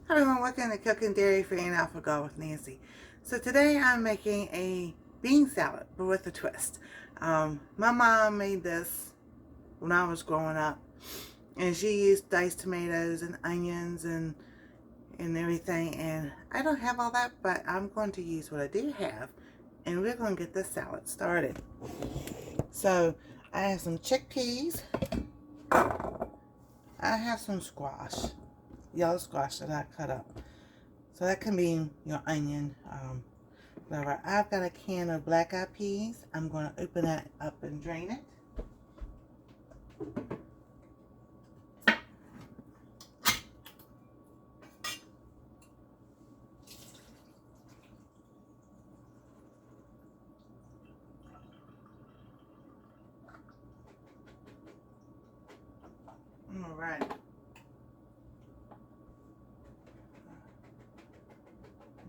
Hi everyone, welcome to Cooking Dairy Free and Alpha with Nancy. So today I'm making a bean salad, but with a twist. My mom made this when I was growing up, and she used diced tomatoes and onions and everything, and I don't have all that, but I'm going to use what I do have, and we're going to get this salad started. So I have some chickpeas, I have some squash, yellow squash that I cut up. So that can be your onion, whatever. I've got a can of black eyed peas. I'm going to open that up and drain it. All right.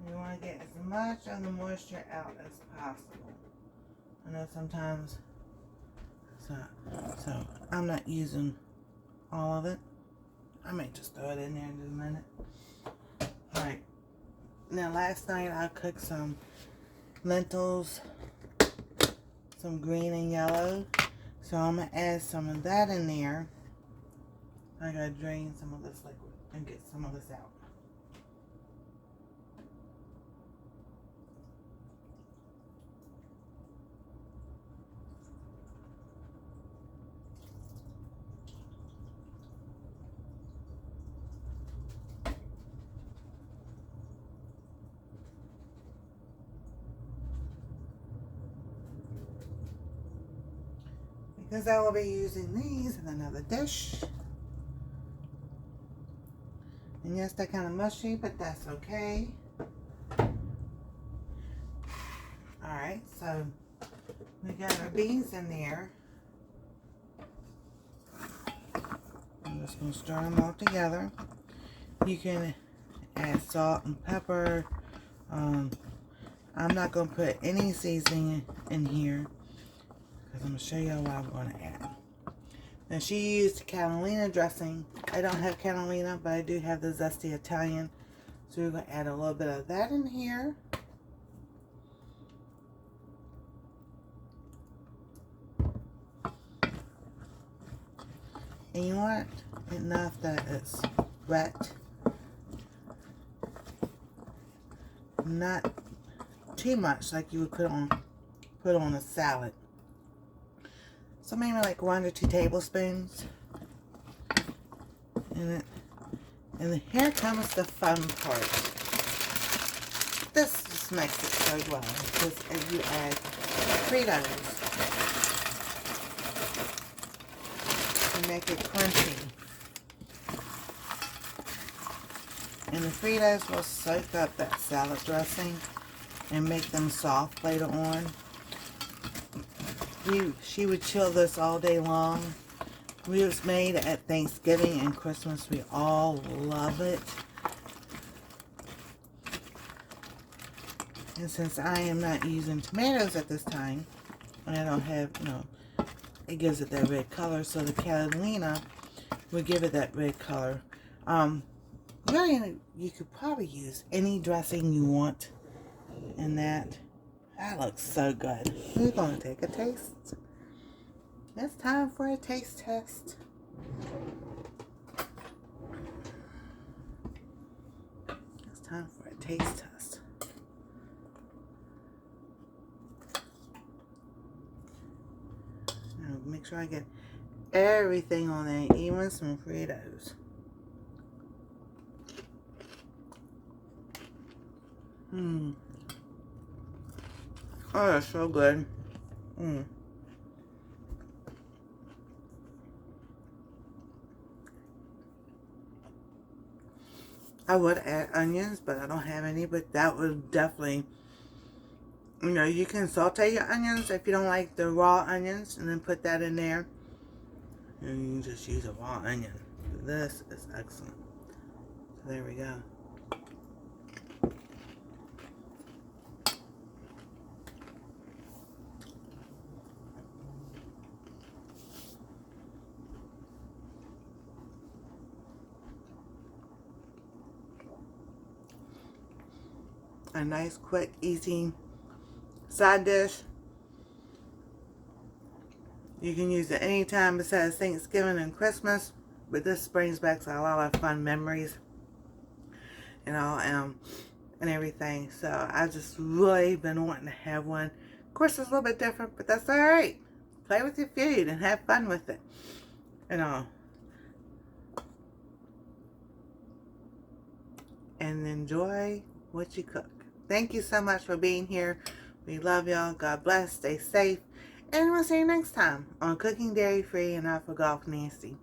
You want to get as much of the moisture out as possible. I know sometimes, so I'm not using all of it. I may just throw it in there in just a minute. All right. Now last night I cooked some lentils, some green and yellow. So I'm going to add some of that in there. I got to drain some of this liquid and get some of this out. Because I will be using these in another dish. And yes, they're kind of mushy, but that's okay. Alright, so we got our beans in there. I'm just going to stir them all together. You can add salt and pepper. I'm not going to put any seasoning in here because I'm going to show you what I'm going to add. Now she used Catalina dressing. I don't have Catalina, but I do have the zesty Italian. So we're going to add a little bit of that in here. And you want enough that it's wet. Not too much like you would put on a salad. So maybe like 1 to 2 tablespoons in it. And here comes the fun part. This just makes it so well because if you add Fritos, you make it crunchy. And the Fritos will soak up that salad dressing and make them soft later on. She would chill this all day long. It was made at Thanksgiving and Christmas. We all love it. And since I am not using tomatoes at this time, and I don't have, it gives it that red color. So the Catalina would give it that red color. Really, you could probably use any dressing you want in that. That looks so good. We're going to take a taste. It's time for a taste test. It's time for a taste test. Now make sure I get everything on there, even some Fritos. Oh, that's so good. I would add onions, but I don't have any. But that would definitely, you can saute your onions if you don't like the raw onions, and then put that in there. And you can just use a raw onion. This is excellent. So there we go. a nice, quick, easy side dish. You can use it anytime besides Thanksgiving and Christmas, but this brings back a lot of fun memories, you know, and everything. So I just really been wanting to have one. Of course, it's a little bit different, but that's all right. Play with your food and have fun with it, you know, and enjoy what you cook. Thank you so much for being here. We love y'all. God bless. Stay safe. And we'll see you next time on Cooking Dairy Free and I Forgot Nancy.